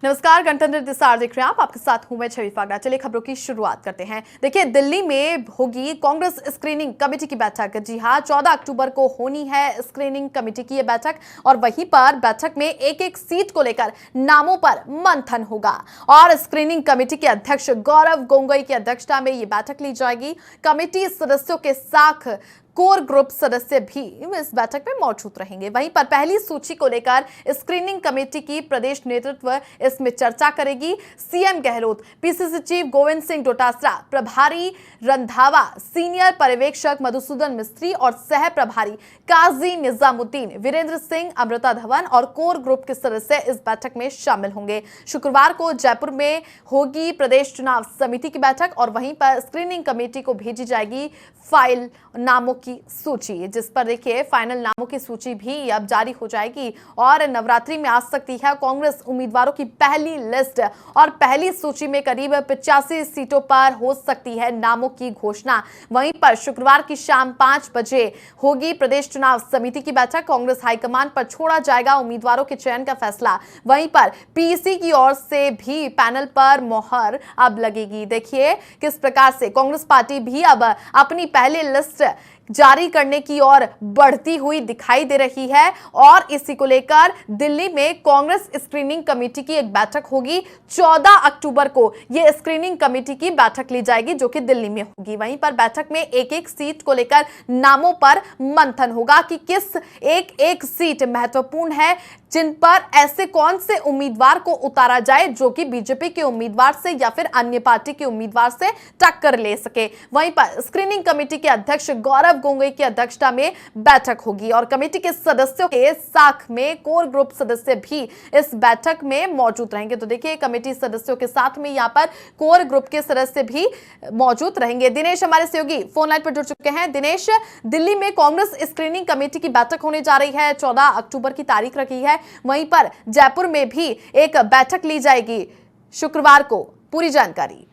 नमस्कार, गणतंत्र दिवस देख रहे हैं आप। आपके साथ हूं मैं छवि फागड़ा। चलिए खबरों की शुरुआत करते हैं। देखिए, दिल्ली में होगी कांग्रेस स्क्रीनिंग कमेटी की बैठक। जी हां, 14 अक्टूबर को होनी है स्क्रीनिंग कमेटी की यह बैठक और वहीं पर बैठक में एक एक सीट को लेकर नामों पर मंथन होगा और स्क्रीनिंग कमेटी के अध्यक्ष गौरव गोगोई की अध्यक्षता में यह बैठक ली जाएगी। कमेटी सदस्यों के साथ कोर ग्रुप सदस्य भी इस बैठक में मौजूद रहेंगे। वहीं पर पहली सूची को लेकर स्क्रीनिंग कमेटी की प्रदेश नेतृत्व इसमें चर्चा करेगी। CM Gehlot, PCC chief Govind Singh Dotasra, प्रभारी रंधावा, सीनियर पर्यवेक्षक मधुसूदन मिस्त्री और सह प्रभारी काजी निजामुद्दीन, वीरेंद्र सिंह, अमृता धवन और कोर ग्रुप के सदस्य इस बैठक में शामिल होंगे। शुक्रवार को जयपुर में होगी प्रदेश चुनाव समिति की बैठक और वहीं पर स्क्रीनिंग कमेटी को भेजी जाएगी फाइल नामों की सूची, जिस पर देखिए फाइनल नामों की सूची भी अब जारी हो जाएगी और नवरात्रि में आ सकती है कांग्रेस उम्मीदवारों की पहली लिस्ट और पहली सूची में करीब 85 सीटों पर हो सकती है नामों की घोषणा। वहीं पर शुक्रवार की शाम 5 बजे होगी प्रदेश चुनाव समिति की बैठक। कांग्रेस हाईकमान पर छोड़ा जाएगा उम्मीदवारों के चयन का फैसला। वहीं पर पीसी की ओर से भी पैनल पर मोहर अब लगेगी। देखिए किस प्रकार से कांग्रेस पार्टी भी अब अपनी पहली लिस्ट जारी करने की ओर बढ़ती हुई दिखाई दे रही है और इसी को लेकर दिल्ली में कांग्रेस स्क्रीनिंग कमेटी की एक बैठक होगी। 14 अक्टूबर को यह स्क्रीनिंग कमेटी की बैठक ली जाएगी जो कि दिल्ली में होगी। वहीं पर बैठक में एक एक सीट को लेकर नामों पर मंथन होगा कि किस एक एक सीट महत्वपूर्ण है, जिन पर ऐसे कौन से उम्मीदवार को उतारा जाए जो कि बीजेपी के उम्मीदवार से या फिर अन्य पार्टी के उम्मीदवार से टक्कर ले सके। वहीं पर स्क्रीनिंग कमेटी के अध्यक्ष गौरव गोगोई की अध्यक्षता में बैठक होगी और कमेटी के सदस्यों के साथ में कोर ग्रुप सदस्य भी इस बैठक में मौजूद रहेंगे। तो देखिए कमेटी सदस्यों के साथ में यहाँ पर कोर ग्रुप के सदस्य भी मौजूद रहेंगे। दिनेश हमारे सहयोगी फोन लाइन पर जुड़ चुके हैं। दिनेश, दिल्ली में कांग्रेस स्क्रीनिंग कमेटी की बैठक होने जा रही है, 14 अक्टूबर की तारीख रखी है। वहीं पर जयपुर में भी एक बैठक ली जाएगी शुक्रवार को, पूरी जानकारी।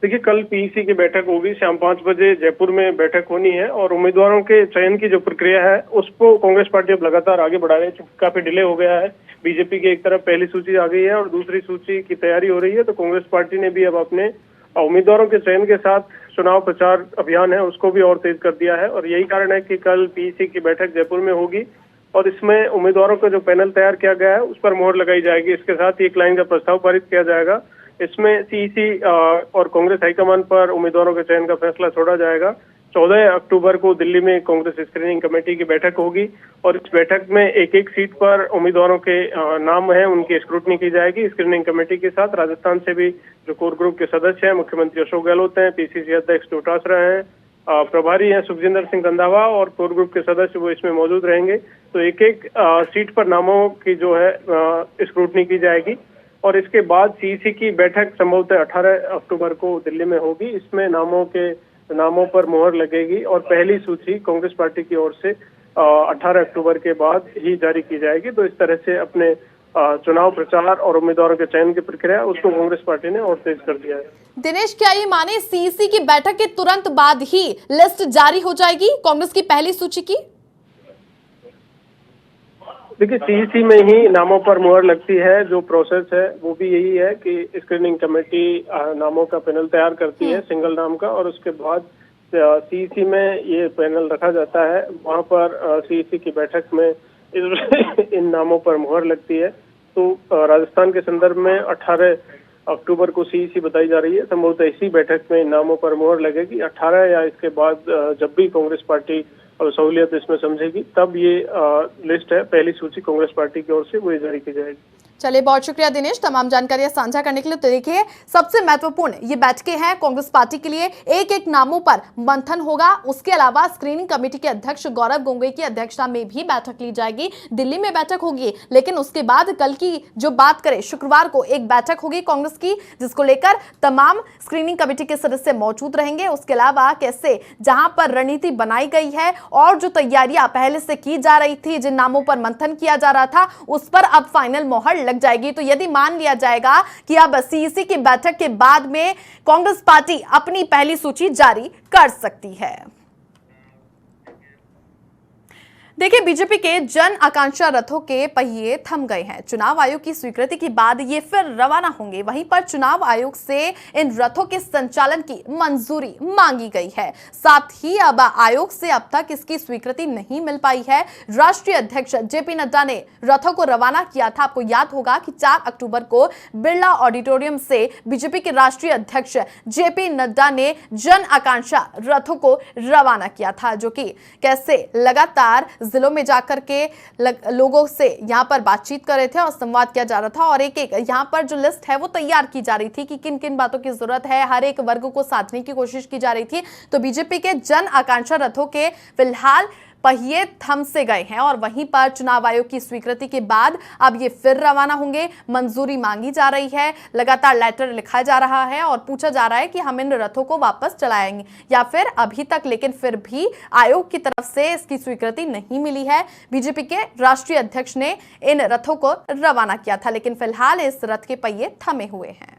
देखिए, कल पीईसी की बैठक होगी, शाम 5 बजे जयपुर में बैठक होनी है और उम्मीदवारों के चयन की जो प्रक्रिया है उसको कांग्रेस पार्टी अब लगातार आगे बढ़ा रही है। काफी डिले हो गया है। बीजेपी की एक तरफ पहली सूची आ गई है और दूसरी सूची की तैयारी हो रही है, तो कांग्रेस पार्टी ने भी अब अपने उम्मीदवारों के चयन के साथ चुनाव प्रचार अभियान है उसको भी और तेज कर दिया है और यही कारण है कि कल पीईसी की बैठक जयपुर में होगी और इसमें उम्मीदवारों का जो पैनल तैयार किया गया है उस पर मोहर लगाई जाएगी। इसके साथ ही एक लाइन का प्रस्ताव पारित किया जाएगा। इसमें सीईसी और कांग्रेस हाईकमान पर उम्मीदवारों के चयन का फैसला छोड़ा जाएगा। 14 अक्टूबर को दिल्ली में कांग्रेस स्क्रीनिंग कमेटी की बैठक होगी और इस बैठक में एक एक सीट पर उम्मीदवारों के नाम हैं उनकी स्क्रूटनी की जाएगी। स्क्रीनिंग कमेटी के साथ राजस्थान से भी जो कोर ग्रुप के सदस्य हैं, मुख्यमंत्री अशोक गहलोत हैं, पीसीसी अध्यक्ष डोटासरा हैं, प्रभारी हैं सुखजिंदर सिंह रंधावा और कोर ग्रुप के सदस्य वो इसमें मौजूद रहेंगे। तो एक एक सीट पर नामों की जो है स्क्रूटनी की जाएगी और इसके बाद सीईसी की बैठक संभवतः 18 अक्टूबर को दिल्ली में होगी। इसमें नामों पर मोहर लगेगी और पहली सूची कांग्रेस पार्टी की ओर से 18 अक्टूबर के बाद ही जारी की जाएगी। तो इस तरह से अपने चुनाव प्रचार और उम्मीदवारों के चयन की प्रक्रिया उसको कांग्रेस पार्टी ने और तेज कर दिया है। दिनेश, क्या ये माने सीईसी की बैठक के तुरंत बाद ही लिस्ट जारी हो जाएगी कांग्रेस की पहली सूची की? देखिए, सीईसी में ही नामों पर मुहर लगती है। जो प्रोसेस है वो भी यही है कि स्क्रीनिंग कमेटी नामों का पैनल तैयार करती है सिंगल नाम का और उसके बाद सीईसी में ये पैनल रखा जाता है। वहां पर सीईसी की बैठक में इन नामों पर मुहर लगती है। तो राजस्थान के संदर्भ में 18 अक्टूबर को सीईसी बताई जा रही है। संभवतः इसी बैठक में इन नामों पर मुहर लगेगी। 18 या इसके बाद जब भी कांग्रेस पार्टी और सहूलियत इसमें समझेगी तब ये लिस्ट है पहली सूची कांग्रेस पार्टी की ओर से वो जारी की जाएगी। चलिए, बहुत शुक्रिया दिनेश तमाम जानकारियां साझा करने के लिए। तो देखिए, सबसे महत्वपूर्ण ये बैठकें हैं कांग्रेस पार्टी के लिए। एक एक नामों पर मंथन होगा। उसके अलावा स्क्रीनिंग कमेटी के अध्यक्ष गौरव गोगोई की अध्यक्षता में भी बैठक ली जाएगी। दिल्ली में बैठक होगी, लेकिन उसके बाद कल की जो बात करें, शुक्रवार को एक बैठक होगी कांग्रेस की जिसको लेकर तमाम स्क्रीनिंग कमेटी के सदस्य मौजूद रहेंगे। उसके अलावा कैसे जहां पर रणनीति बनाई गई है और जो तैयारियां पहले से की जा रही थी, जिन नामों पर मंथन किया जा रहा था, उस पर अब फाइनल मोहर लग जाएगी। तो यदि मान लिया जाएगा कि अब सीईसी की बैठक के बाद में कांग्रेस पार्टी अपनी पहली सूची जारी कर सकती है। देखिए, बीजेपी के जन आकांक्षा रथों के पहिए थम गए हैं। चुनाव आयोग की स्वीकृति के बाद ये फिर रवाना होंगे। वहीं पर चुनाव आयोग से इन रथों के संचालन की मंजूरी मांगी गई है। साथ ही अब आयोग से अब तक इसकी स्वीकृति नहीं मिल पाई है। राष्ट्रीय अध्यक्ष जेपी नड्डा ने रथों को रवाना किया था। आपको याद होगा कि 4 अक्टूबर को बिरला ऑडिटोरियम से बीजेपी के राष्ट्रीय अध्यक्ष जेपी नड्डा ने जन आकांक्षा रथों को रवाना किया था, जो कि कैसे लगातार जिलों में जाकर के लोगों से यहां पर बातचीत कर रहे थे और संवाद किया जा रहा था और एक एक यहां पर जो लिस्ट है वो तैयार की जा रही थी कि किन किन बातों की जरूरत है, हर एक वर्ग को साधने की कोशिश की जा रही थी। तो बीजेपी के जन आकांक्षा रथों के फिलहाल पहिए थम से गए हैं और वहीं पर चुनाव आयोग की स्वीकृति के बाद अब ये फिर रवाना होंगे। मंजूरी मांगी जा रही है, लगातार लेटर लिखा जा रहा है और पूछा जा रहा है कि हम इन रथों को वापस चलाएंगे या फिर अभी तक, लेकिन फिर भी आयोग की तरफ से इसकी स्वीकृति नहीं मिली है। बीजेपी के राष्ट्रीय अध्यक्ष ने इन रथों को रवाना किया था, लेकिन फिलहाल इस रथ के पहिए थमे हुए हैं।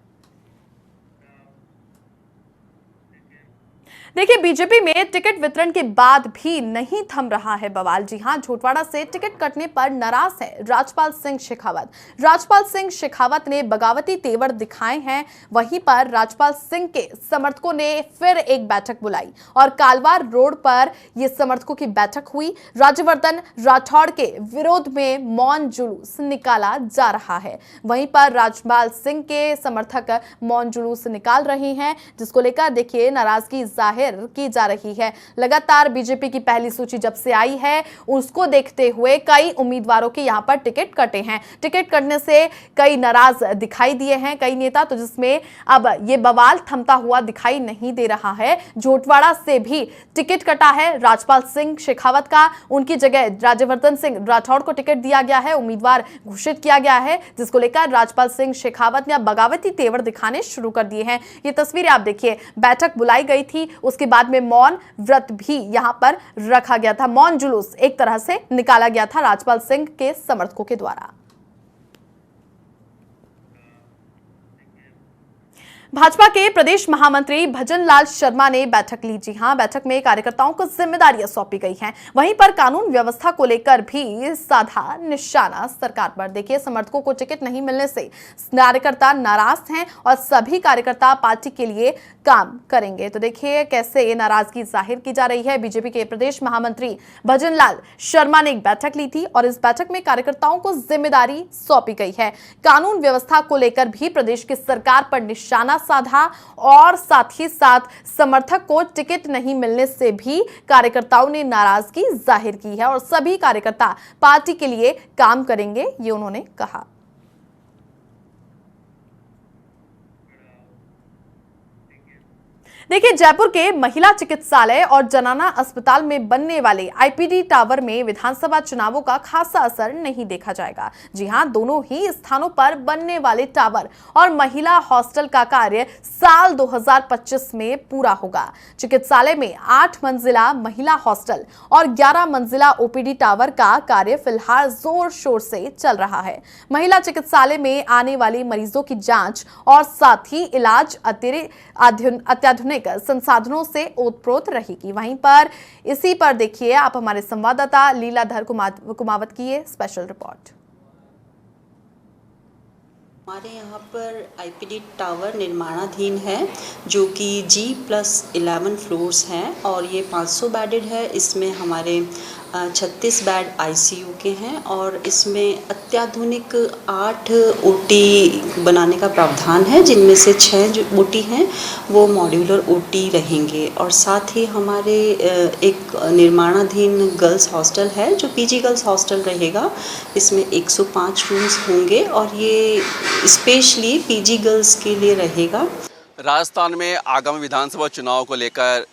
देखिए, बीजेपी में टिकट वितरण के बाद भी नहीं थम रहा है बवाल। जी हां, झोटवाड़ा से टिकट कटने पर नाराज है राजपाल सिंह शेखावत। राजपाल सिंह शेखावत ने बगावती तेवर दिखाए हैं। वहीं पर राजपाल सिंह के समर्थकों ने फिर एक बैठक बुलाई और कालवार रोड पर यह समर्थकों की बैठक हुई। राज्यवर्धन राठौड़ के विरोध में मौन जुलूस निकाला जा रहा है। वहीं पर राजपाल सिंह के समर्थक मौन जुलूस निकाल रहे हैं, जिसको लेकर देखिए नाराजगी जाहिर की जा रही है। लगातार बीजेपी की पहली सूची जब से आई है उसको देखते हुए कई उम्मीदवारों के यहां पर टिकट कटे हैं। टिकट कटने से कई नाराज दिखाई दिए हैं कई नेता, तो जिसमें अब ये बवाल थमता हुआ दिखाई नहीं दे रहा है। झोटवाड़ा से भी टिकट कटा है राजपाल सिंह शेखावत का। उनकी जगह राज्यवर्धन सिंह राठौड़ को टिकट दिया गया है, उम्मीदवार घोषित किया गया है, जिसको लेकर राजपाल सिंह शेखावत ने अब बगावती तेवर दिखाने शुरू कर दिए हैं। ये तस्वीरें आप देखिए, बैठक बुलाई गई थी, उसके बाद में मौन व्रत भी यहां पर रखा गया था। मौन जुलूस एक तरह से निकाला गया था राजपाल सिंह के समर्थकों के द्वारा। भाजपा के प्रदेश महामंत्री भजन लाल शर्मा ने बैठक ली। जी हां, बैठक में कार्यकर्ताओं को जिम्मेदारियां सौंपी गई हैं। वहीं पर कानून व्यवस्था को लेकर भी साधा निशाना सरकार पर। देखिए, समर्थकों को टिकट नहीं मिलने से कार्यकर्ता नाराज हैं और सभी कार्यकर्ता पार्टी के लिए काम करेंगे। तो देखिए कैसे ये नाराजगी जाहिर की जा रही है। बीजेपी के प्रदेश महामंत्री भजन लाल शर्मा ने एक बैठक ली थी और इस बैठक में कार्यकर्ताओं को जिम्मेदारी सौंपी गई है। कानून व्यवस्था को लेकर भी प्रदेश की सरकार पर निशाना साधा और साथ ही साथ समर्थक को टिकट नहीं मिलने से भी कार्यकर्ताओं ने नाराजगी जाहिर की है और सभी कार्यकर्ता पार्टी के लिए काम करेंगे, ये उन्होंने कहा। देखिए, जयपुर के महिला चिकित्सालय और जनाना अस्पताल में बनने वाले आईपीडी टावर में विधानसभा चुनावों का खासा असर नहीं देखा जाएगा। जी हां, दोनों ही स्थानों पर बनने वाले टावर और महिला हॉस्टल का कार्य साल 2025 में पूरा होगा। चिकित्सालय में 8 मंजिला महिला हॉस्टल और 11 मंजिला ओपीडी टावर का कार्य फिलहाल जोर शोर से चल रहा है। महिला चिकित्सालय में आने वाले मरीजों की जांच और साथ ही इलाज अत्याधुनिक संसाधनों से ओतप्रोत रहेगी। वहीं पर इसी पर देखिए आप हमारे संवाददाता लीलाधर कुमावत की ये स्पेशल रिपोर्ट। हमारे यहाँ पर आईपीडी टावर निर्माणाधीन है, जो कि G+11 फ्लोर्स हैं और ये 500 बेडेड है। इसमें हमारे 36 बेड आईसीयू के हैं और इसमें अत्याधुनिक 8 ओटी बनाने का प्रावधान है, जिनमें से 6 जो ओटी हैं वो मॉड्यूलर ओटी रहेंगे। और साथ ही हमारे एक निर्माणाधीन गर्ल्स हॉस्टल है जो पीजी गर्ल्स हॉस्टल रहेगा। इसमें 105 रूम्स होंगे और ये स्पेशली पीजी गर्ल्स के लिए रहेगा। राजस्थान में आगामी विधानसभा चुनाव को लेकर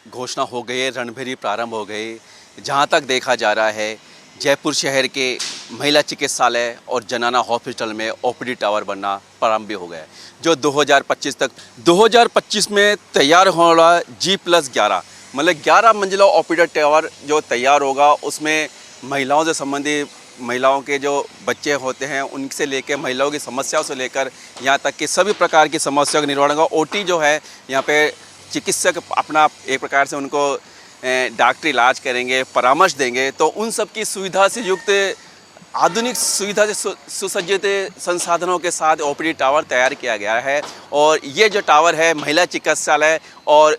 घोषणा हो गई है, रणभेरी प्रारंभ हो गई। जहां तक देखा जा रहा है, जयपुर शहर के महिला चिकित्सालय और जनाना हॉस्पिटल में ओपीडी टावर बनना प्रारंभ भी हो गया है, जो 2025 में तैयार होने वाला G+11 मतलब 11 मंजिला ओपीडी टावर जो तैयार होगा, उसमें महिलाओं से संबंधित महिलाओं के जो बच्चे होते हैं उनसे लेकर महिलाओं की समस्याओं से लेकर यहाँ तक कि सभी प्रकार की समस्याओं का निवारण होगा। ओटी जो है यहाँ पे चिकित्सक अपना एक प्रकार से उनको डॉक्टरी इलाज करेंगे, परामर्श देंगे, तो उन सब की सुविधा से युक्त आधुनिक सुविधा से सुसज्जित संसाधनों के साथ ओपीडी टावर तैयार किया गया है। और ये जो टावर है महिला चिकित्सालय और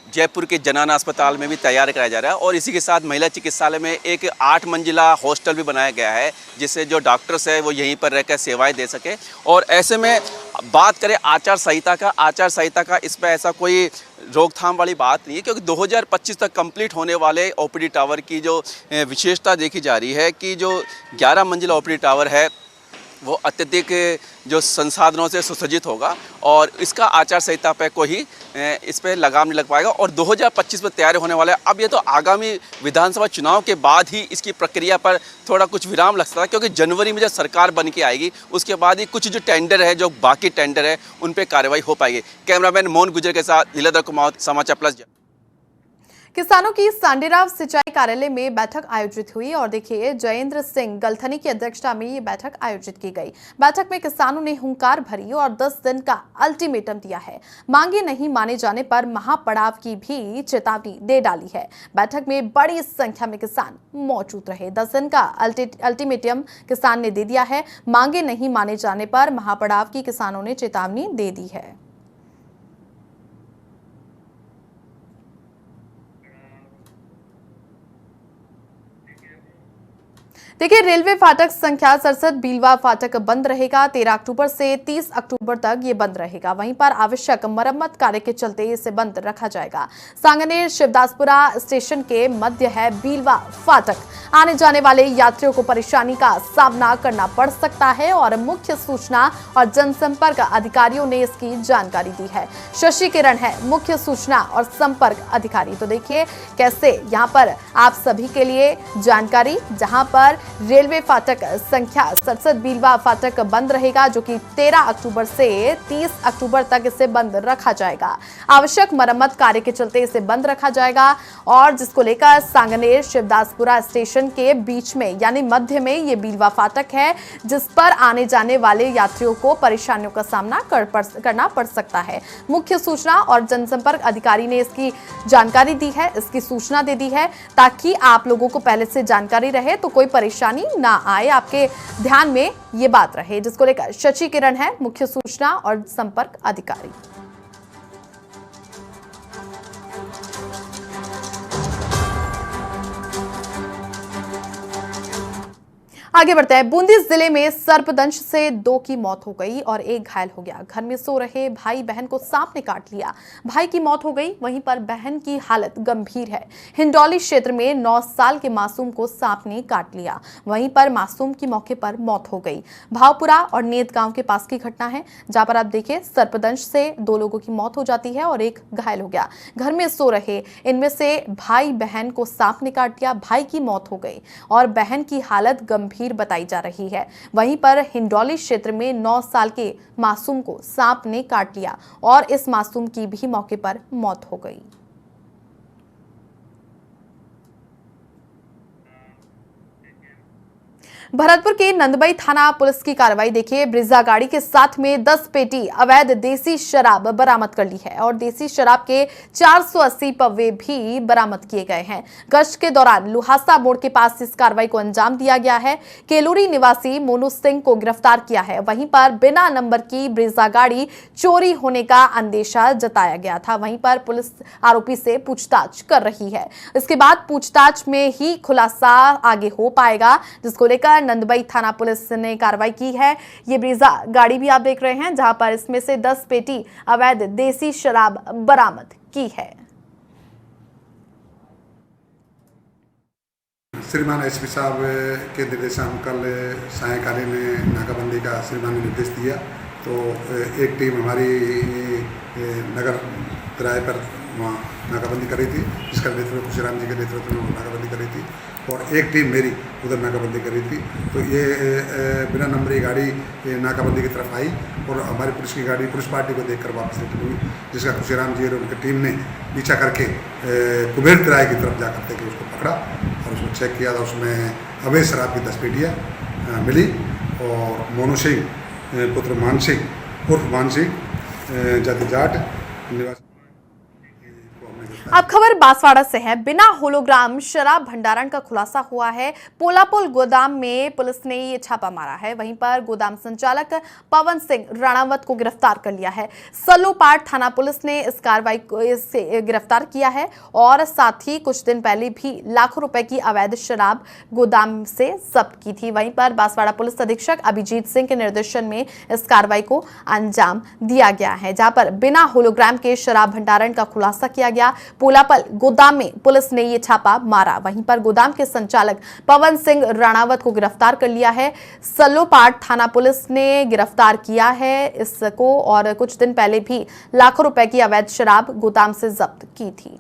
जयपुर के जनाना अस्पताल में भी तैयार कराया जा रहा है। और इसी के साथ महिला चिकित्सालय में एक 8 मंजिला हॉस्टल भी बनाया गया है, जिससे जो डॉक्टर्स है वो यहीं पर रहकर सेवाएं दे सके। और ऐसे में बात करें आचार संहिता का इस पर ऐसा कोई रोकथाम वाली बात नहीं है, क्योंकि 2025 तक कंप्लीट होने वाले ओपीडी टावर की जो विशेषता देखी जा रही है कि जो 11 मंजिला ओपीडी टावर है वो अत्यधिक जो संसाधनों से सुसज्जित होगा और इसका आचार संहिता पे कोई इस पे लगाम नहीं लग पाएगा। और 2025 में तैयार होने वाला है। अब ये तो आगामी विधानसभा चुनाव के बाद ही इसकी प्रक्रिया पर थोड़ा कुछ विराम लग सकता है, क्योंकि जनवरी में जब सरकार बन के आएगी उसके बाद ही कुछ जो टेंडर है, जो बाकी टेंडर है, उन पर कार्रवाई हो पाएगी। कैमरामैन मोहन गुजर के साथ लीलाधर कुमार, समाचार प्लस। किसानों की सांडेराव सिंचाई कार्यालय में बैठक आयोजित हुई और देखिए जयेंद्र सिंह गलथनी की अध्यक्षता में ये बैठक आयोजित की गई। बैठक में किसानों ने हुंकार भरी और 10 दिन का अल्टीमेटम दिया है। मांगे नहीं माने जाने पर महापड़ाव की भी चेतावनी दे डाली है। बैठक में बड़ी संख्या में किसान मौजूद रहे। 10 दिन का अल्टीमेटम किसान ने दे दिया है। मांगे नहीं माने जाने पर महापड़ाव की किसानों ने चेतावनी दे दी है। देखिए रेलवे फाटक संख्या 67 बीलवा फाटक बंद रहेगा। 13 अक्टूबर से 30 अक्टूबर तक ये बंद रहेगा। वहीं पर आवश्यक मरम्मत कार्य के चलते इसे बंद रखा जाएगा। सांगनेर शिवदासपुरा स्टेशन के मध्य है बीलवा फाटक। आने जाने वाले यात्रियों को परेशानी का सामना करना पड़ सकता है और मुख्य सूचना और जनसंपर्क अधिकारियों ने इसकी जानकारी दी है। शशि किरण है मुख्य सूचना और संपर्क अधिकारी। तो देखिए कैसे यहाँ पर आप सभी के लिए जानकारी, जहां पर रेलवे फाटक संख्या 67 बीलवा फाटक बंद रहेगा, जो कि 13 अक्टूबर से 30 अक्टूबर तक इसे बंद रखा जाएगा। आवश्यक मरम्मत कार्य के चलते इसे बंद रखा जाएगा और जिसको लेकर सांगनेर शिवदासपुरा स्टेशन के बीच में यानी मध्य में ये बीलवा फाटक है, जिस पर आने जाने वाले यात्रियों को परेशानियों का सामना करना पड़ सकता है। मुख्य सूचना और जनसंपर्क अधिकारी ने इसकी जानकारी दी है, इसकी सूचना दे दी है, ताकि आप लोगों को पहले से जानकारी रहे तो कोई परेशानी ना आए। आपके ध्यान में ये बात रहे, जिसको लेकर शशि किरण है मुख्य सूचना और संपर्क अधिकारी। आगे बढ़ते हैं। बूंदी जिले में सर्पदंश से 2 की मौत हो गई और 1 घायल हो गया। घर में सो रहे भाई बहन को सांप ने काट लिया। भाई की मौत हो गई, वहीं पर बहन की हालत गंभीर है। हिंडौली क्षेत्र में 9 साल के मासूम को सांप ने काट लिया। वहीं पर मासूम की मौके पर मौत हो गई। भावपुरा और नेत गांव के पास की घटना है, जहां पर आप देखिए सर्पदंश से 2 लोगों की मौत हो जाती है और 1 घायल हो गया। घर में सो रहे इनमें से भाई बहन को सांप ने काट लिया। भाई की मौत हो गई और बहन की हालत गंभीर बताई जा रही है। वहीं पर हिंडौली क्षेत्र में 9 साल के मासूम को सांप ने काट लिया और इस मासूम की भी मौके पर मौत हो गई। भरतपुर के नंदबई थाना पुलिस की कार्रवाई देखिए। ब्रिजा गाड़ी के साथ में 10 पेटी अवैध देसी शराब बरामद कर ली है और देसी शराब के 480 पव्वे भी बरामद किए गए हैं। गश्त के दौरान लुहासा मोड़ के पास इस कार्रवाई को अंजाम दिया गया है। केलूरी निवासी मोनू सिंह को गिरफ्तार किया है। वहीं पर बिना नंबर की ब्रिजा गाड़ी चोरी होने का अंदेशा जताया गया था। वहीं पर पुलिस आरोपी से पूछताछ कर रही है। इसके बाद पूछताछ में ही खुलासा आगे हो पाएगा, जिसको लेकर नंदबई थाना पुलिस ने कार्रवाई की है। ये ब्रीजा गाड़ी भी आप देख रहे हैं, जहां पर इसमें से 10 पेटी अवैध देसी शराब बरामद की है। श्रीमान एसपी साहब के निर्देशन कल सायंकालीन नाकाबंदी का श्रीमान ने निर्देश दिया, तो एक टीम हमारी नगर किराए पर वहाँ नाकाबंदी कर रही थी, जिसका नेतृत्व खुशीराम जी के नेतृत्व में नाकाबंदी कर रही थी और एक टीम मेरी उधर नाकाबंदी कर रही थी। तो ये बिना नंबरी गाड़ी नाकाबंदी की तरफ आई और हमारी पुलिस की गाड़ी पुलिस पार्टी को देखकर वापस रिटर्न हुई, जिसका खुशीराम जी और उनकी टीम ने पीछा करके कुबेर किराए की तरफ जा करके उसको पकड़ा और उसको चेक किया था। उसमें अवैध शराब की 10 पेटियाँ मिली और मोनू सिंह पुत्र मान सिंह उर्फ मान सिंह जाति जाट निवासी। अब खबर बांसवाड़ा से है। बिना होलोग्राम शराब भंडारण का खुलासा हुआ है। पोलापुल गोदाम में पुलिस ने ये छापा मारा है। वहीं पर गोदाम संचालक पवन सिंह राणावत को गिरफ्तार कर लिया है। सल्लोपाड़ थाना पुलिस ने इस कार्रवाई को इसे गिरफ्तार किया है और साथ ही कुछ दिन पहले भी लाखों रुपए की अवैध शराब गोदाम से जब्त की थी। वहीं पर बांसवाड़ा पुलिस अधीक्षक अभिजीत सिंह के निर्देशन में इस कार्रवाई को अंजाम दिया गया है, जहां पर बिना होलोग्राम के शराब भंडारण का खुलासा किया गया। पोलापल गोदाम में पुलिस ने यह छापा मारा। वहीं पर गोदाम के संचालक पवन सिंह राणावत को गिरफ्तार कर लिया है। सल्लोपाड़ थाना पुलिस ने गिरफ्तार किया है इसको और कुछ दिन पहले भी लाखों रुपए की अवैध शराब गोदाम से जब्त की थी।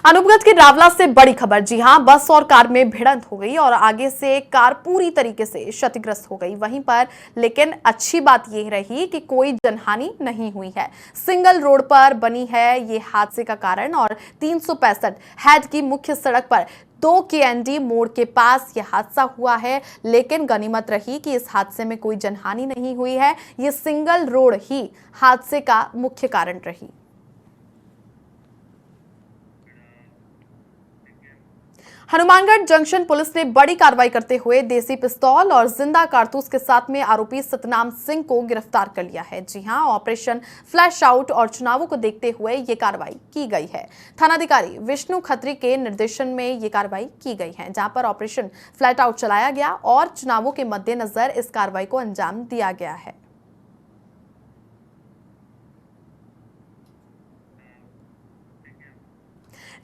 अनूपगंज के रावला से बड़ी खबर। जी हां, बस और कार में भिड़ंत हो गई और आगे से कार पूरी तरीके से क्षतिग्रस्त हो गई। वहीं पर लेकिन अच्छी बात यह रही कि कोई जनहानि नहीं हुई है। सिंगल रोड पर बनी है ये हादसे का कारण और 365 हैड की मुख्य सड़क पर 2 KND मोड़ के पास यह हादसा हुआ है। लेकिन गनीमत रही कि इस हादसे में कोई जनहानि नहीं हुई है। ये सिंगल रोड ही हादसे का मुख्य कारण रही। हनुमानगढ़ जंक्शन पुलिस ने बड़ी कार्रवाई करते हुए देसी पिस्तौल और जिंदा कारतूस के साथ में आरोपी सतनाम सिंह को गिरफ्तार कर लिया है। जी हां, ऑपरेशन फ्लैश आउट और चुनावों को देखते हुए ये कार्रवाई की गई है। थानाधिकारी विष्णु खत्री के निर्देशन में ये कार्रवाई की गई है, जहां पर ऑपरेशन फ्लैश आउट चलाया गया और चुनावों के मद्देनजर इस कार्रवाई को अंजाम दिया गया है।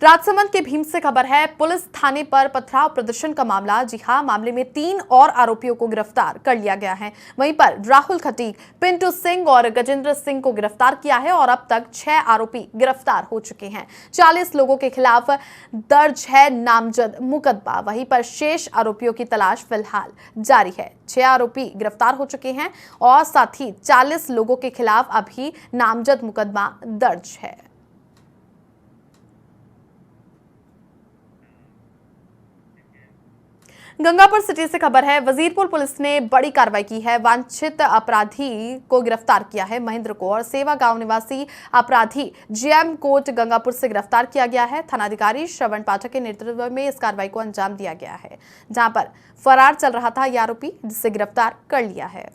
राजसमंद के भीम से खबर है। पुलिस थाने पर पथराव प्रदर्शन का मामला। जी हां, मामले में 3 और आरोपियों को गिरफ्तार कर लिया गया है। वहीं पर राहुल खटीक, पिंटू सिंह और गजेंद्र सिंह को गिरफ्तार किया है और अब तक 6 आरोपी गिरफ्तार हो चुके हैं। 40 लोगों के खिलाफ दर्ज है नामजद मुकदमा। वहीं पर शेष आरोपियों की तलाश फिलहाल जारी है। 6 आरोपी गिरफ्तार हो चुके हैं और साथ ही 40 लोगों के खिलाफ अभी नामजद मुकदमा दर्ज है। गंगापुर सिटी से खबर है। वजीरपुर पुलिस ने बड़ी कार्रवाई की है। वांछित अपराधी को गिरफ्तार किया है। महेंद्र को और सेवा गांव निवासी अपराधी जीएम कोट गंगापुर से गिरफ्तार किया गया है। थानाधिकारी श्रवण पाठक के नेतृत्व में इस कार्रवाई को अंजाम दिया गया है, जहां पर फरार चल रहा था यह आरोपी, जिसे गिरफ्तार कर लिया है।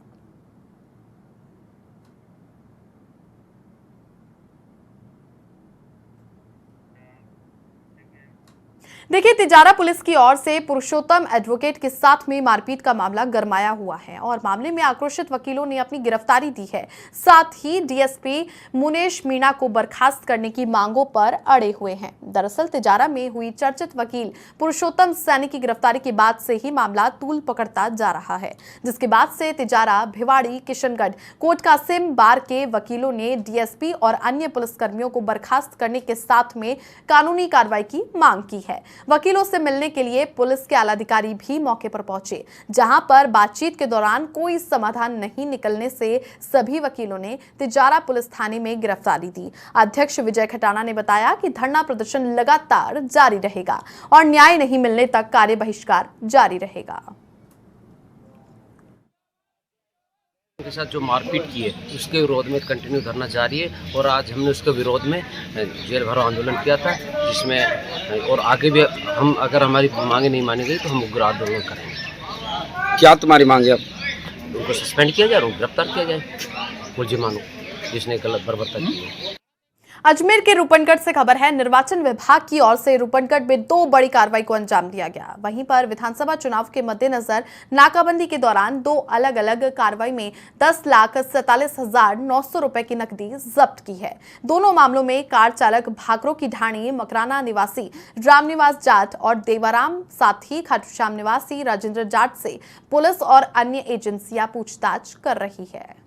देखिए, तिजारा पुलिस की ओर से पुरुषोत्तम एडवोकेट के साथ में मारपीट का मामला गरमाया हुआ है और मामले में आक्रोशित वकीलों ने अपनी गिरफ्तारी दी है। साथ ही डीएसपी मुनेश मीणा को बर्खास्त करने की मांगों पर अड़े हुए हैं। दरअसल तिजारा में हुई चर्चित वकील पुरुषोत्तम सैनी की गिरफ्तारी के बाद से ही मामला तूल पकड़ता जा रहा है, जिसके बाद से तिजारा, भिवाड़ी, किशनगढ़, कोट कासिम बार के वकीलों ने डीएसपी और अन्य पुलिसकर्मियों को बर्खास्त करने के साथ में कानूनी कार्रवाई की मांग की है। वकीलों से मिलने के लिए पुलिस के आलाधिकारी भी मौके पर पहुंचे, जहां पर बातचीत के दौरान कोई समाधान नहीं निकलने से सभी वकीलों ने तिजारा पुलिस थाने में गिरफ्तारी दी। अध्यक्ष विजय खटाना ने बताया कि धरना प्रदर्शन लगातार जारी रहेगा और न्याय नहीं मिलने तक कार्य बहिष्कार जारी रहेगा। के साथ जो मारपीट की है उसके विरोध में कंटिन्यू धरना जारी है और आज हमने उसके विरोध में जेल भरो आंदोलन किया था, जिसमें और आगे भी हम अगर हमारी मांगे नहीं मानी गई तो हम उग्र आंदोलन करेंगे। क्या तुम्हारी मांगे? अब उनको सस्पेंड किया जाए और गिरफ्तार किया जाए मुलजिमानों जिसने गलत बर्बरता की है। अजमेर के रूपनगढ़ से खबर है। निर्वाचन विभाग की ओर से रूपनगढ़ में 2 बड़ी कार्रवाई को अंजाम दिया गया। वहीं पर विधानसभा चुनाव के मद्देनजर नाकाबंदी के दौरान 2 अलग अलग कार्रवाई में 10,47,900 रुपए की नकदी जब्त की है। दोनों मामलों में कार चालक भाकरों की ढाणी मकराना निवासी रामनिवास जाट और देवाराम, साथ ही खाटूश्याम निवासी राजेंद्र जाट से पुलिस और अन्य एजेंसियां पूछताछ कर रही है।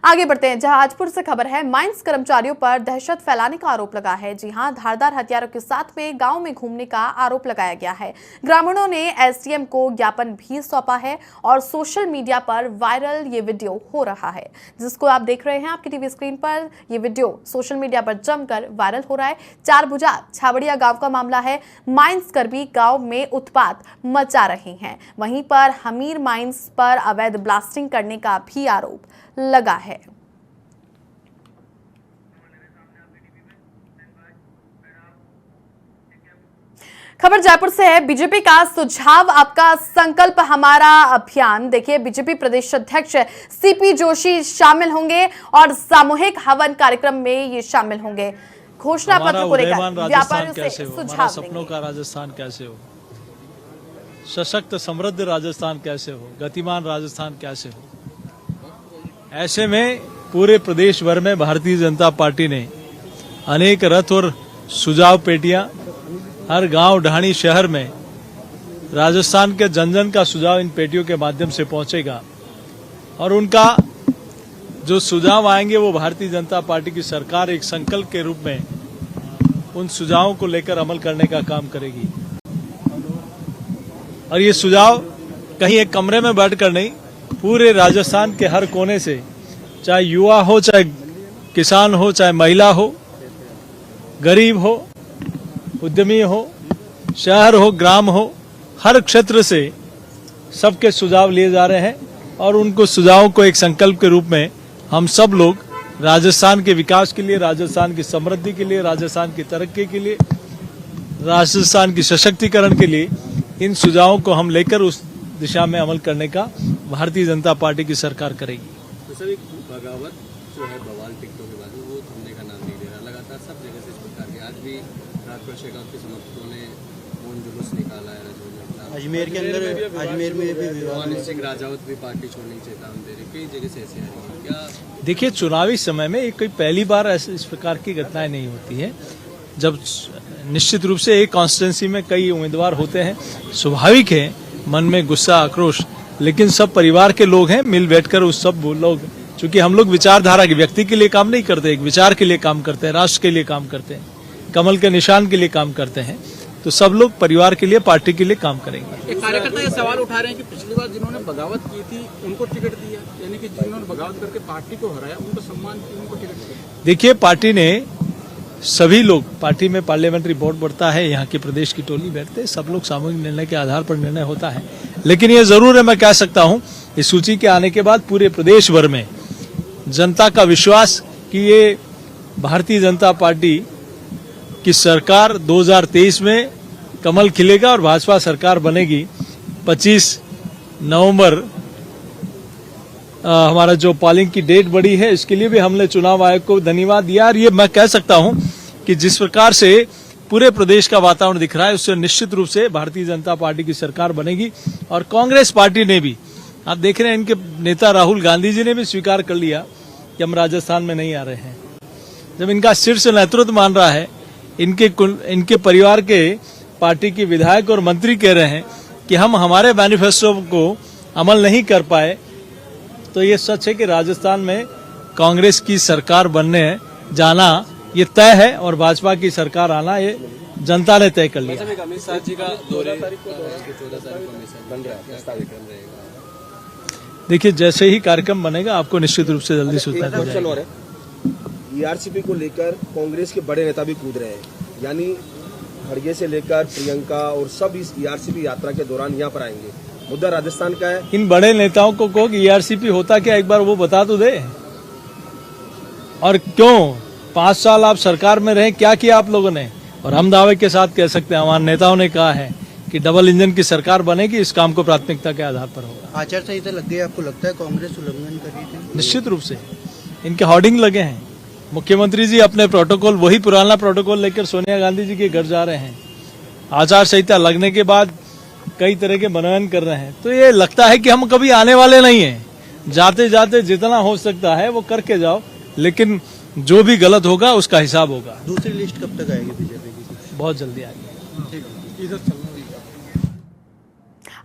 आगे बढ़ते हैं। जहाजपुर से खबर है, माइंस कर्मचारियों पर दहशत फैलाने का आरोप लगा है। जी हां, धारदार हथियारों के साथ में गांव में घूमने का आरोप लगाया गया है। ग्रामीणों ने एसडीएम को ज्ञापन भी सौंपा है और सोशल मीडिया पर वायरल ये वीडियो हो रहा है, जिसको आप देख रहे हैं आपकी टीवी स्क्रीन पर। ये वीडियो सोशल मीडिया पर जमकर वायरल हो रहा है। चारभुजा छावड़िया गांव का मामला है। माइंस कर्मी गांव में उत्पात मचा रहे हैं। वहीं पर हमीर माइंस पर अवैध ब्लास्टिंग करने का भी आरोप लगा है। खबर जयपुर से है। बीजेपी का सुझाव आपका संकल्प हमारा अभियान। देखिए, बीजेपी प्रदेश अध्यक्ष सीपी जोशी शामिल होंगे और सामूहिक हवन कार्यक्रम में ये शामिल होंगे। घोषणा पत्र को लेकर व्यापारियों से सुझाव सपनों का राजस्थान कैसे हो, सशक्त समृद्ध राजस्थान कैसे हो, गतिमान राजस्थान कैसे हो। ऐसे में पूरे प्रदेश भर में भारतीय जनता पार्टी ने अनेक रथ और सुझाव पेटियां हर गांव ढाणी शहर में राजस्थान के जन जन का सुझाव इन पेटियों के माध्यम से पहुंचेगा और उनका जो सुझाव आएंगे वो भारतीय जनता पार्टी की सरकार एक संकल्प के रूप में उन सुझावों को लेकर अमल करने का काम करेगी। और ये सुझाव कहीं एक कमरे में बैठकर नहीं, पूरे राजस्थान के हर कोने से, चाहे युवा हो, चाहे किसान हो, चाहे महिला हो, गरीब हो, उद्यमी हो, शहर हो, ग्राम हो, हर क्षेत्र से सबके सुझाव लिए जा रहे हैं और उनको सुझावों को एक संकल्प के रूप में हम सब लोग राजस्थान के विकास के लिए, राजस्थान की समृद्धि के लिए, राजस्थान की तरक्की के लिए, राजस्थान की सशक्तिकरण के लिए इन सुझावों को हम लेकर उस दिशा में अमल करने का भारतीय जनता पार्टी की सरकार करेगी। तो सर, एक बगावत जो है बवाल टिकटों के बाद वो थमने का नाम नहीं ले रहा, लगातार सब जगह से इस प्रकार की। आज भी राजपाल शेखावत के समर्थकों ने मौन जुलूस निकाला है अजमेर के अंदर, अजमेर में भी भवानी सिंह राजावत भी पार्टी छोड़ने की चेतावनी दे रहे, कई जगह से ऐसे आ रही है। क्या देखिए, चुनावी समय में कोई पहली बार इस प्रकार की घटनाएं नहीं होती है। जब निश्चित रूप से एक कॉन्स्टिट्यूंसी में कई उम्मीदवार होते हैं, स्वाभाविक है मन में गुस्सा, आक्रोश, लेकिन सब परिवार के लोग हैं, मिल बैठकर उस सब लोग, चूंकि हम लोग विचारधारा के व्यक्ति के लिए काम नहीं करते, एक विचार के लिए काम करते हैं, राष्ट्र के लिए काम करते हैं, कमल के निशान के लिए काम करते हैं, तो सब लोग परिवार के लिए, पार्टी के लिए काम करेंगे। एक कार्यकर्ता ये सवाल उठा रहे हैं कि पिछली बार जिन्होंने बगावत की थी उनको टिकट दिया, यानी कि जिन्होंने बगावत करके पार्टी को हराया उनको सम्मान, उनको टिकट दिया। देखिए, पार्टी ने सभी लोग, पार्टी में पार्लियामेंट्री बोर्ड बढ़ता है, यहाँ के प्रदेश की टोली बैठते हैं, सब लोग सामूहिक निर्णय के आधार पर निर्णय होता है। लेकिन ये जरूर है, मैं कह सकता हूँ, इस सूची के आने के बाद पूरे प्रदेश भर में जनता का विश्वास कि ये भारतीय जनता पार्टी की सरकार 2023 में कमल खिलेगा और भाजपा सरकार बनेगी। 25 नवंबर हमारा जो पोलिंग की डेट बढ़ी है, इसके लिए भी हमने चुनाव आयोग को धन्यवाद दिया। और ये मैं कह सकता हूं कि जिस प्रकार से पूरे प्रदेश का वातावरण दिख रहा है, उससे निश्चित रूप से भारतीय जनता पार्टी की सरकार बनेगी। और कांग्रेस पार्टी ने भी, आप देख रहे हैं, इनके नेता राहुल गांधी जी ने भी स्वीकार कर लिया कि हम राजस्थान में नहीं आ रहे हैं। जब इनका शीर्ष नेतृत्व मान रहा है, इनके परिवार के पार्टी के विधायक और मंत्री कह रहे हैं कि हम हमारे मैनिफेस्टो को अमल नहीं कर पाए, तो ये सच है कि राजस्थान में कांग्रेस की सरकार बनने जाना ये तय है और भाजपा की सरकार आना ये जनता ने तय कर लिया। अमित शाह जी का दौरे 14 तारीख को बन रहा है, कार्यक्रम रहेगा। देखिए, जैसे ही कार्यक्रम बनेगा आपको निश्चित रूप से जल्दी सूचना दी जाएगी। ईआरसीपी को लेकर कांग्रेस के बड़े नेता भी कूद रहे हैं, यानी खड़गे से लेकर प्रियंका और सब इस ईआरसीपी यात्रा के दौरान यहाँ पर आएंगे। मुद्दा राजस्थान का है। इन बड़े नेताओं को कहो कि ईआरसीपी होता क्या, एक बार वो बता तो दे। और क्यों 5 साल आप सरकार में रहे, क्या किया आप लोगों ने? और हम दावे के साथ कह सकते हैं, हमारे नेताओं ने कहा है कि डबल इंजन की सरकार बनेगी, इस काम को प्राथमिकता के आधार पर होगा। आचार संहिता लग गई, आपको लगता है कांग्रेस उल्लंघन कर रही थी? निश्चित रूप से इनके होर्डिंग लगे हैं। मुख्यमंत्री जी अपने प्रोटोकॉल, वही पुराना प्रोटोकॉल लेकर सोनिया गांधी जी के घर जा रहे हैं। आचार संहिता लगने के बाद कई तरह के मनोनयन कर रहे हैं, तो ये लगता है कि हम कभी आने वाले नहीं हैं। जाते जाते जितना हो सकता है वो करके जाओ, लेकिन जो भी गलत होगा उसका हिसाब होगा। दूसरी लिस्ट कब तक आएगी बीजेपी की? बहुत जल्दी आएगी।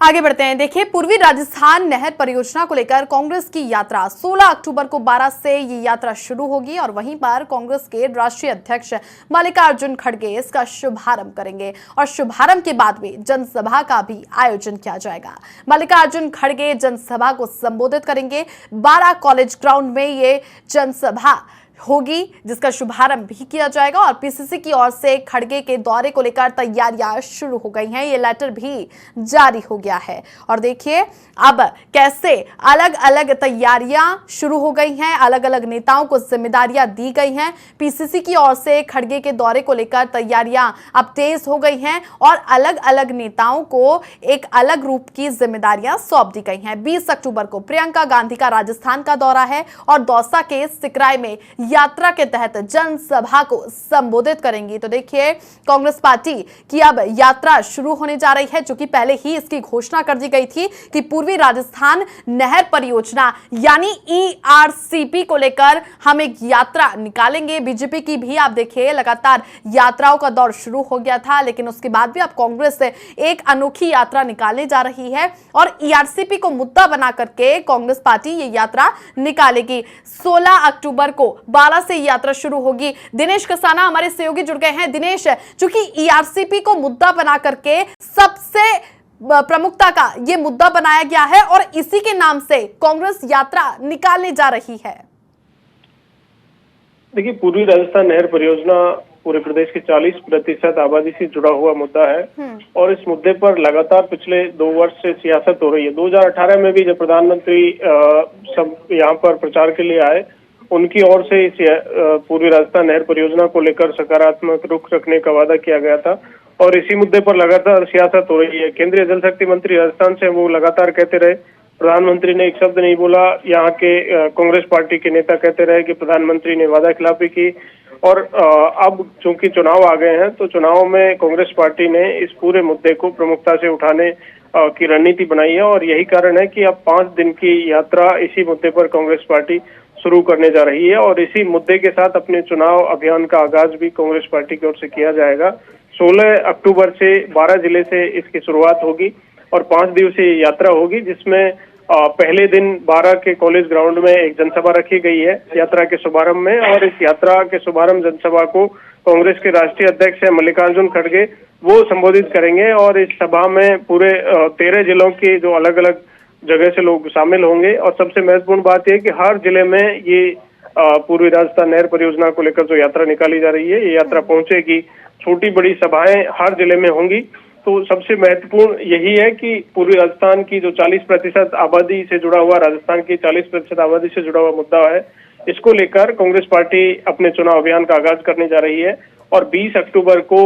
आगे बढ़ते हैं। देखिए, पूर्वी राजस्थान नहर परियोजना को लेकर कांग्रेस की यात्रा 16 अक्टूबर को 12 से ये यात्रा शुरू होगी और वहीं पर कांग्रेस के राष्ट्रीय अध्यक्ष मल्लिकार्जुन खड़गे इसका शुभारंभ करेंगे और शुभारंभ के बाद में जनसभा का भी आयोजन किया जाएगा। मल्लिकार्जुन खड़गे जनसभा को संबोधित करेंगे। 12 कॉलेज ग्राउंड में ये जनसभा होगी जिसका शुभारंभ भी किया जाएगा और पीसीसी की ओर से खड़गे के दौरे को लेकर तैयारियां शुरू हो गई हैं। ये लेटर भी जारी हो गया है और देखिए अब कैसे अलग अलग तैयारियां शुरू हो गई हैं, अलग अलग नेताओं को जिम्मेदारियां दी गई हैं। पीसीसी की ओर से खड़गे के दौरे को लेकर तैयारियां अब तेज हो गई हैं और अलग अलग नेताओं को एक अलग रूप की जिम्मेदारियां सौंप दी गई हैं। 20 अक्टूबर को प्रियंका गांधी का राजस्थान का दौरा है और दौसा के सिकराय में यात्रा के तहत जनसभा को संबोधित करेंगी। तो देखिए, कांग्रेस पार्टी की अब यात्रा शुरू होने जा रही है, जो कि पहले ही इसकी घोषणा कर दी गई थी कि पूर्वी राजस्थान नहर परियोजना यानी ईआरसीपी को लेकर हम एक यात्रा निकालेंगे। बीजेपी की भी आप देखिए लगातार यात्राओं का दौर शुरू हो गया था, लेकिन उसके बाद भी अब कांग्रेस एक अनोखी यात्रा निकालने जा रही है और ईआरसीपी को मुद्दा बना करके कांग्रेस पार्टी ये यात्रा निकालेगी। 16 अक्टूबर को 12 से यात्रा शुरू होगी। दिनेश कसाना हमारे सहयोगी जुड़ गए हैं। दिनेश, चूंकि ईआरसीपी को मुद्दा बना करके सबसे प्रमुखता का ये मुद्दा बनाया गया है और इसी के नाम से कांग्रेस यात्रा निकालने जा रही है। देखिए, पूर्वी राजस्थान नहर परियोजना पूरे प्रदेश की 40% आबादी से जुड़ा हुआ मुद्दा है और इस मुद्दे पर लगातार पिछले 2 वर्ष से सियासत हो रही है। 2018 में भी जब प्रधानमंत्री सब यहाँ पर प्रचार के लिए आए, उनकी ओर से इस पूर्वी राजस्थान नहर परियोजना को लेकर सकारात्मक रुख रखने का वादा किया गया था और इसी मुद्दे पर लगातार सियासत हो रही है। केंद्रीय जल शक्ति मंत्री राजस्थान से वो लगातार कहते रहे, प्रधानमंत्री ने एक शब्द नहीं बोला। यहाँ के कांग्रेस पार्टी के नेता कहते रहे कि प्रधानमंत्री ने वादा खिलाफी की और अब चूंकि चुनाव आ गए हैं तो चुनाव में कांग्रेस पार्टी ने इस पूरे मुद्दे को प्रमुखता से उठाने की रणनीति बनाई है और यही कारण है कि अब 5 दिन की यात्रा इसी मुद्दे पर कांग्रेस पार्टी शुरू करने जा रही है और इसी मुद्दे के साथ अपने चुनाव अभियान का आगाज भी कांग्रेस पार्टी की ओर से किया जाएगा। 16 अक्टूबर से 12 जिले से इसकी शुरुआत होगी और 5 दिवसीय यात्रा होगी, जिसमें पहले दिन 12 के कॉलेज ग्राउंड में एक जनसभा रखी गई है यात्रा के शुभारंभ में और इस यात्रा के शुभारंभ जनसभा को कांग्रेस के राष्ट्रीय अध्यक्ष है मल्लिकार्जुन खड़गे वो संबोधित करेंगे और इस सभा में पूरे 13 जिलों की जो अलग अलग जगह से लोग शामिल होंगे और सबसे महत्वपूर्ण बात यह कि हर जिले में ये पूर्वी राजस्थान नहर परियोजना को लेकर जो यात्रा निकाली जा रही है, ये यात्रा पहुंचेगी। छोटी बड़ी सभाएं हर जिले में होंगी। तो सबसे महत्वपूर्ण यही है कि पूर्वी राजस्थान की जो 40% आबादी से जुड़ा हुआ, राजस्थान की 40% आबादी से जुड़ा हुआ मुद्दा है, इसको लेकर कांग्रेस पार्टी अपने चुनाव अभियान का आगाज करने जा रही है और 20 अक्टूबर को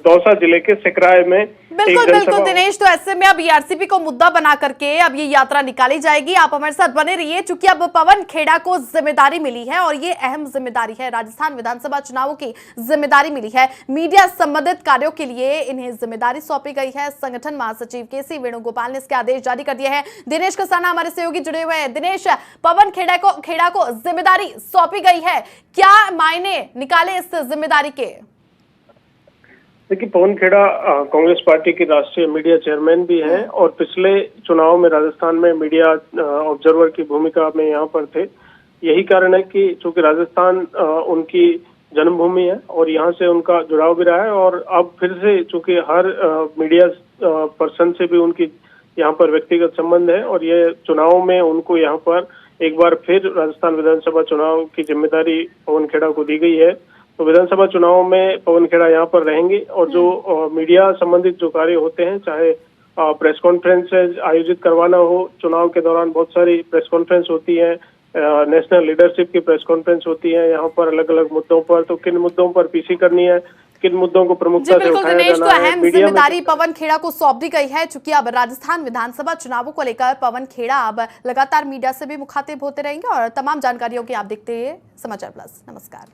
दौसा जिले के सिकराय में बिल्कुल दिनेश, तो ऐसे में अब ईआरसीपी को मुद्दा बना करके अब ये यात्रा निकाली जाएगी। आप हमारे साथ बने रहिए, चूंकि अब पवन खेड़ा को जिम्मेदारी मिली है और ये अहम जिम्मेदारी है। राजस्थान विधानसभा चुनावों की जिम्मेदारी मिली है। मीडिया संबंधित कार्यों के लिए इन्हें जिम्मेदारी सौंपी गई है। संगठन महासचिव केसी वेणुगोपाल ने इसके आदेश जारी कर दिए हैं। दिनेश कसाना हमारे सहयोगी जुड़े हुए हैं। दिनेश, पवन खेड़ा को जिम्मेदारी सौंपी गई है, क्या मायने निकाले इस जिम्मेदारी के? देखिए, पवन खेड़ा कांग्रेस पार्टी के राष्ट्रीय मीडिया चेयरमैन भी हैं और पिछले चुनाव में राजस्थान में मीडिया ऑब्जर्वर की भूमिका में यहाँ पर थे। यही कारण है कि चूंकि राजस्थान उनकी जन्मभूमि है और यहाँ से उनका जुड़ाव भी रहा है और अब फिर से चूंकि हर मीडिया पर्सन से भी उनकी यहाँ पर व्यक्तिगत संबंध है और ये चुनाव में उनको यहाँ पर एक बार फिर राजस्थान विधानसभा चुनाव की जिम्मेदारी पवन खेड़ा को दी गई है। तो विधानसभा चुनाव में पवन खेड़ा यहाँ पर रहेंगे और जो मीडिया संबंधित जो कार्य होते हैं, चाहे प्रेस कॉन्फ्रेंस आयोजित करवाना हो, चुनाव के दौरान बहुत सारी प्रेस कॉन्फ्रेंस होती है, नेशनल लीडरशिप की प्रेस कॉन्फ्रेंस होती है यहाँ पर अलग अलग मुद्दों पर, तो किन मुद्दों पर पीसी करनी है, किन मुद्दों को प्रमुखता से उठाया जाना है। अहम जिम्मेदारी पवन खेड़ा को सौंप दी गई है, चूंकि अब राजस्थान विधानसभा चुनावों को लेकर पवन खेड़ा अब लगातार मीडिया से भी मुखातिब होते रहेंगे और तमाम जानकारियों की आप देखते रहिए समाचार प्लस। नमस्कार।